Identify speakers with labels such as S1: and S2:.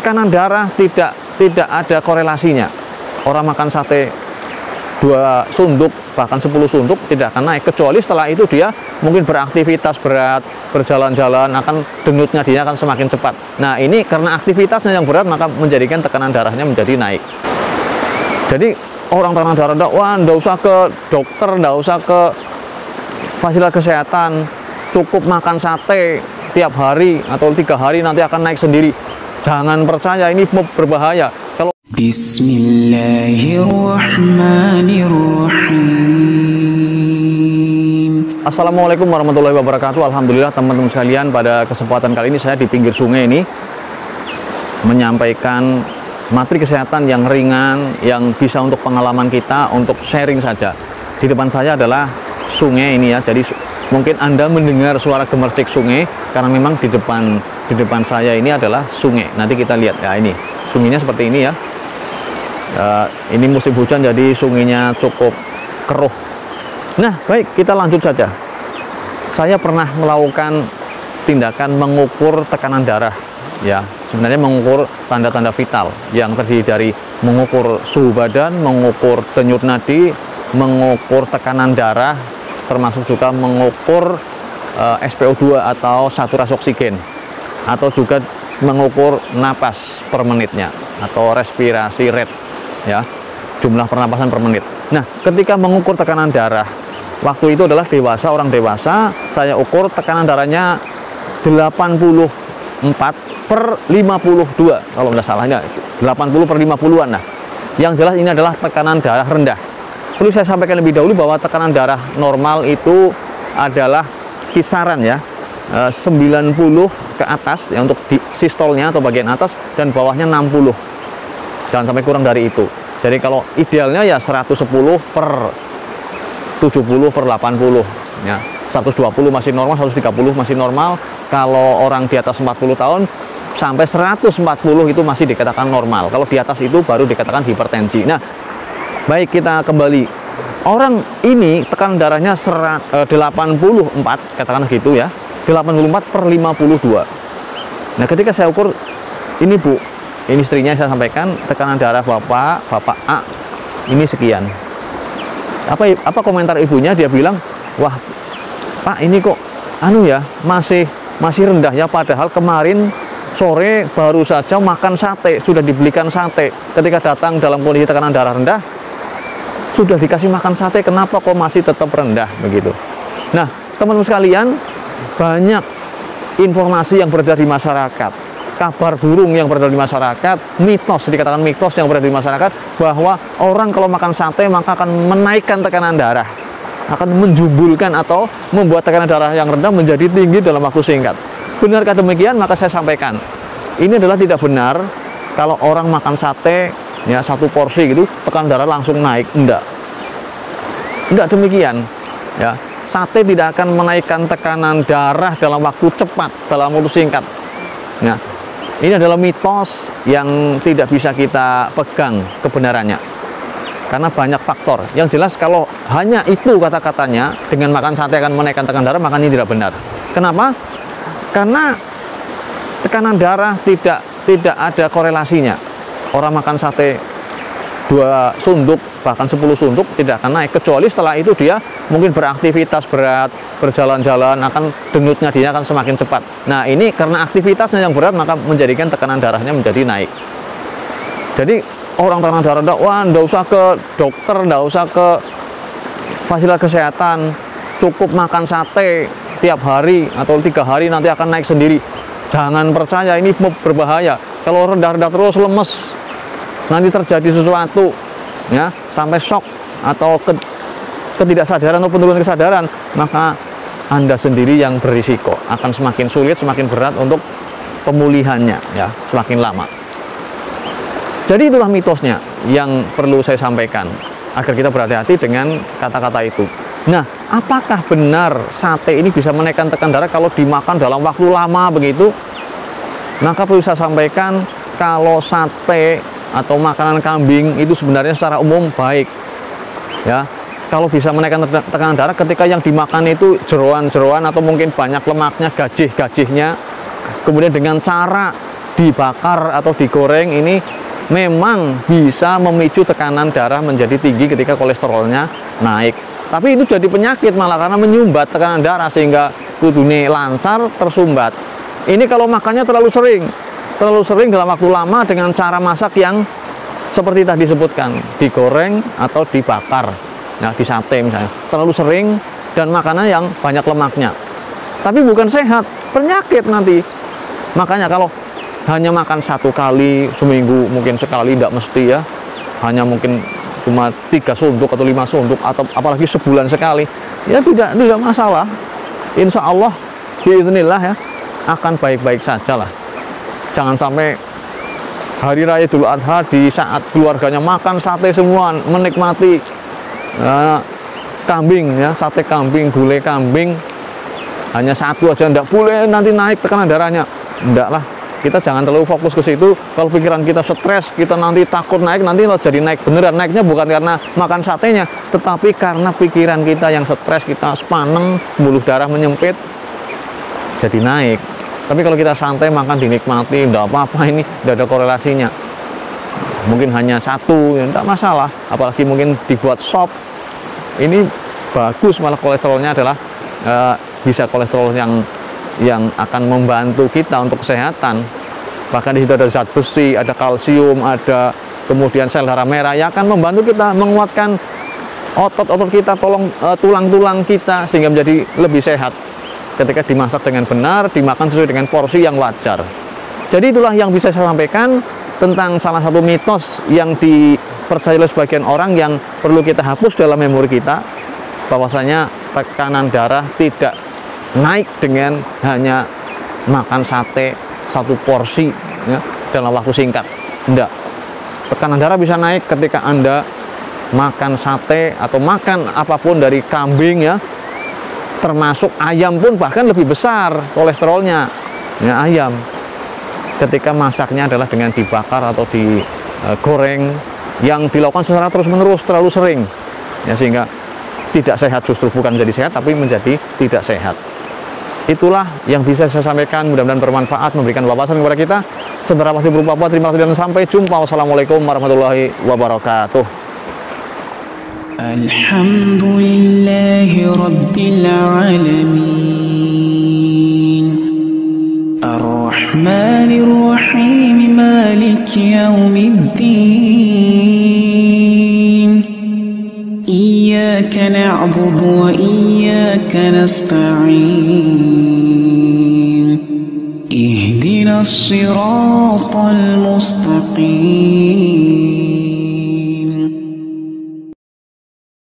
S1: tekanan darah tidak ada korelasinya. Orang makan sate 2 sunduk bahkan 10 sunduk tidak akan naik, kecuali setelah itu dia mungkin beraktivitas berat, berjalan-jalan, akan denyutnya dia akan semakin cepat. Nah, ini karena aktivitasnya yang berat maka menjadikan tekanan darahnya menjadi naik. Jadi orang tekanan darah, wah nggak usah ke dokter, nggak usah ke fasilitas kesehatan, cukup makan sate tiap hari atau 3 hari nanti akan naik sendiri. Jangan percaya, ini berbahaya. Kalau Bismillahirrahmanirrahim. Assalamualaikum warahmatullahi wabarakatuh. Alhamdulillah teman-teman sekalian, pada kesempatan kali ini saya di pinggir sungai ini menyampaikan materi kesehatan yang ringan, yang bisa untuk pengalaman kita, untuk sharing saja. Di depan saya adalah sungai ini ya, jadi mungkin Anda mendengar suara gemercik sungai karena memang di depan saya ini adalah sungai. Nanti kita lihat ya, ini sungainya seperti ini ya. Ini musim hujan jadi sungainya cukup keruh. Nah, baik, kita lanjut saja. Saya pernah melakukan tindakan mengukur tekanan darah ya. Sebenarnya mengukur tanda-tanda vital yang terdiri dari mengukur suhu badan, mengukur denyut nadi, mengukur tekanan darah, termasuk juga mengukur SpO2 atau saturasi oksigen, atau juga mengukur napas per menitnya atau respirasi rate ya, jumlah pernapasan per menit. Nah, ketika mengukur tekanan darah, waktu itu adalah orang dewasa, saya ukur tekanan darahnya 84 per 52 kalau tidak salahnya, 80 per 50-an. Nah, yang jelas ini adalah tekanan darah rendah. Perlu saya sampaikan lebih dahulu bahwa tekanan darah normal itu adalah kisaran ya 90 ke atas ya, untuk di sistolnya atau bagian atas, dan bawahnya 60. Jangan sampai kurang dari itu. Jadi kalau idealnya ya 110 per 70 per 80 ya. 120 masih normal, 130 masih normal. Kalau orang di atas 40 tahun sampai 140 itu masih dikatakan normal. Kalau di atas itu baru dikatakan hipertensi. Nah, baik, kita kembali. Orang ini tekanan darahnya 84, katakan gitu ya, 84 per 52. Nah, ketika saya ukur, ini Bu, ini istrinya, saya sampaikan tekanan darah Bapak A ini sekian. Apa komentar ibunya? Dia bilang, wah Pak, ini kok masih rendah ya, padahal kemarin sore baru saja makan sate, sudah dibelikan sate. Ketika datang dalam kondisi tekanan darah rendah, sudah dikasih makan sate, kenapa kok masih tetap rendah begitu. Nah, teman-teman sekalian, banyak informasi yang beredar di masyarakat, kabar burung yang beredar di masyarakat, mitos, dikatakan mitos yang beredar di masyarakat, bahwa orang kalau makan sate maka akan menaikkan tekanan darah, akan menjumbulkan atau membuat tekanan darah yang rendah menjadi tinggi dalam waktu singkat. Benarkah demikian? Maka saya sampaikan, ini adalah tidak benar. Kalau orang makan sate ya, 1 porsi gitu, tekanan darah langsung naik, enggak demikian ya. Sate tidak akan menaikkan tekanan darah dalam waktu cepat, dalam waktu singkat. Nah, ini adalah mitos yang tidak bisa kita pegang kebenarannya karena banyak faktor. Yang jelas kalau hanya itu kata-katanya, dengan makan sate akan menaikkan tekanan darah, maka ini tidak benar. Kenapa? Karena tekanan darah tidak ada korelasinya. Orang makan sate 2 sunduk bahkan 10 sunduk tidak akan naik, kecuali setelah itu dia mungkin beraktivitas berat, berjalan-jalan, akan denyutnya dia akan semakin cepat. Nah, ini karena aktivitasnya yang berat maka menjadikan tekanan darahnya menjadi naik. Jadi orang tekanan darah, wah nggak usah ke dokter, nggak usah ke fasilitas kesehatan, cukup makan sate tiap hari atau 3 hari nanti akan naik sendiri. Jangan percaya, ini berbahaya. Kalau rendah-rendah terus, lemes, nanti terjadi sesuatu ya, sampai shock atau ketidaksadaran atau penurunan kesadaran, maka Anda sendiri yang berisiko, akan semakin sulit, semakin berat untuk pemulihannya ya, semakin lama. Jadi itulah mitosnya yang perlu saya sampaikan agar kita berhati-hati dengan kata-kata itu. Nah, apakah benar sate ini bisa menaikkan tekanan darah kalau dimakan dalam waktu lama begitu? Maka perlu saya sampaikan, kalau sate atau makanan kambing itu sebenarnya secara umum baik ya. Kalau bisa menaikkan tekanan darah ketika yang dimakan itu jeroan-jeroan atau mungkin banyak lemaknya, gajih-gajihnya, kemudian dengan cara dibakar atau digoreng ini memang bisa memicu tekanan darah menjadi tinggi ketika kolesterolnya naik. Tapi itu jadi penyakit malah karena menyumbat tekanan darah sehingga kudune lancar tersumbat. Ini kalau makannya terlalu sering dalam waktu lama dengan cara masak yang seperti tadi disebutkan, digoreng atau dibakar, nah di sate misalnya, terlalu sering dan makanan yang banyak lemaknya. Tapi bukan sehat, penyakit nanti. Makanya kalau hanya makan 1 kali seminggu, mungkin sekali tidak mesti ya, hanya mungkin cuma 3 sendok atau 5 sendok atau apalagi sebulan sekali, ya tidak masalah. Insya Allah biiznillah ya akan baik-baik saja lah. Jangan sampai Hari Raya Idul Adha di saat keluarganya makan sate semua, menikmati kambing ya, sate kambing, gulai kambing, hanya 1 aja enggak boleh, nanti naik tekanan darahnya. Enggak lah, kita jangan terlalu fokus ke situ. Kalau pikiran kita stres, kita nanti takut naik, nanti jadi naik beneran. Naiknya bukan karena makan satenya, tetapi karena pikiran kita yang stres, kita sepaneng, pembuluh darah menyempit, jadi naik. Tapi kalau kita santai makan dinikmati, enggak apa-apa, ini enggak ada korelasinya. Mungkin hanya 1, ya enggak masalah. Apalagi mungkin dibuat sop, ini bagus, malah kolesterolnya adalah bisa kolesterol yang akan membantu kita untuk kesehatan. Bahkan di situ ada zat besi, ada kalsium, ada kemudian sel darah merah yang akan membantu kita menguatkan otot-otot kita, tulang-tulang kita sehingga menjadi lebih sehat. Ketika dimasak dengan benar, dimakan sesuai dengan porsi yang wajar. Jadi itulah yang bisa saya sampaikan tentang salah satu mitos yang dipercaya oleh sebagian orang yang perlu kita hapus dalam memori kita, bahwasanya tekanan darah tidak naik dengan hanya makan sate 1 porsi ya, dalam waktu singkat. Enggak. Tekanan darah bisa naik ketika Anda makan sate atau makan apapun dari kambing ya, termasuk ayam pun bahkan lebih besar kolesterolnya ya, ayam ketika masaknya adalah dengan dibakar atau digoreng yang dilakukan secara terus-menerus terlalu sering ya, sehingga tidak sehat, justru bukan menjadi sehat tapi menjadi tidak sehat. Itulah yang bisa saya sampaikan, mudah-mudahan bermanfaat, memberikan wawasan kepada kita. Sebentar masih berupa apa, terima kasih dan sampai jumpa. Wassalamualaikum warahmatullahi wabarakatuh.
S2: Alhamdulillahi Rabbil Alamin Ar-Rahmanir Rahim Maliki Yawmiddin Iyyaka na'budu wa iyyaka nasta'in Ihdinas siratal mustaqim